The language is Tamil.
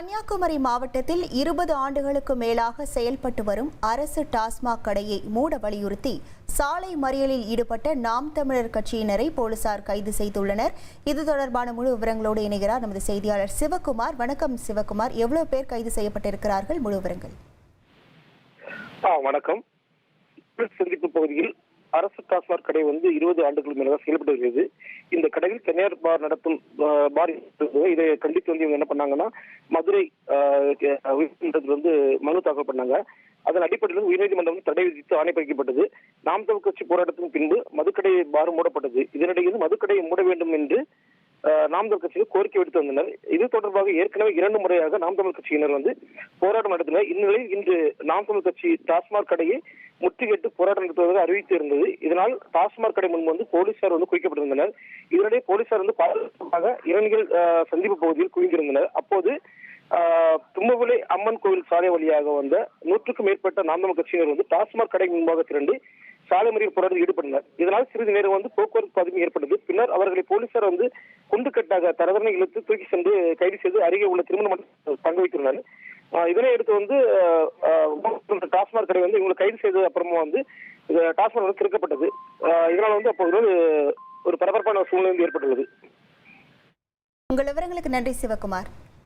கன்னியாகுமரி மாவட்டத்தில் 20 ஆண்டுகளுக்கு மேலாக செயல்பட்டு வரும் அரசு டாஸ்மாக் கடையை மூட வலியுறுத்தி சாலை மறியலில் ஈடுபட்ட நாம் தமிழர் கட்சியினரை போலீசார் கைது செய்துள்ளனர். இது தொடர்பான முழு விவரங்களோடு இணைகிறார் நமது செய்தியாளர் சிவகுமார். வணக்கம் சிவகுமார், எவ்வளவு பேர் கைது செய்யப்பட்டிருக்கிறார்கள்? முழு விவரங்கள். வணக்கம். சந்திப்பு பகுதியில் அரசு டாஸ்மாக் கடை 20 ஆண்டுகளுக்கு மேலாக செயல்பட்டு வருகிறது. இந்த கடையில் தனியார் பார் நடத்தும் பார் இதை கண்டித்து இவங்க என்ன பண்ணாங்கன்னா, மதுரை மனு தாக்கல் பண்ணாங்க. அதன் அடிப்படையில் உயர்நீதிமன்றம் தடை விதித்து ஆணை பிறப்பிக்கப்பட்டது. நாம் தமிழர் கட்சி போராட்டத்தின் பின்பு மதுக்கடை பார் மூடப்பட்டது. இதனிடையே மதுக்கடையை மூட வேண்டும் என்று நாம் தமிழர் கட்சியில் கோரிக்கை விடுத்து வந்தனர். இது தொடர்பாக ஏற்கனவே 2 முறையாக நாம் தமிழர் கட்சியினர் போராட்டம் நடத்தினர். இந்நிலையில் இன்று நாம் தமிழர் கட்சி டாஸ்மாக் கடையை முற்றுகையிட்டு போராட்டம் நடத்துவதாக அறிவித்து இருந்தது. இதனால் டாஸ்மாக் கடை முன்பு போலீசார் குவிக்கப்பட்டிருந்தனர். இதனிடையே போலீசார் பாதுகாப்பாக இளைஞர்கள் சந்திப்பு பகுதியில் குவிந்திருந்தனர். அப்போது தும்பவிலை அம்மன் கோவில் சாலை வழியாக வந்த 100க்கும் மேற்பட்ட நாம் தமிழர் கட்சியினர் டாஸ்மாக் கடை முன்பாக திரண்டு சாலை மறியல் போராட்டத்தில் ஈடுபட்டனர். இதனால் சிறிது நேரம் போக்குவரத்து பாதிப்பு ஏற்பட்டது. பின்னர் அவர்களை போலீசார் குண்டுக்கட்டாக தரதரனை இழுத்து தூக்கி சென்று கைது செய்து அருகே உள்ள திருமண மண்டபத்தில் தங்க வைத்துள்ளனர். இதனை அடுத்து டாஸ்மாக் கடை இவங்களை கைது செய்தது அப்புறமா டாஸ்மாக் திறக்கப்பட்டது. இதனால் அப்போது ஒரு பரபரப்பான சூழ்நிலை ஏற்பட்டுள்ளது. உங்கள் விவரங்களுக்கு நன்றி சிவகுமார்.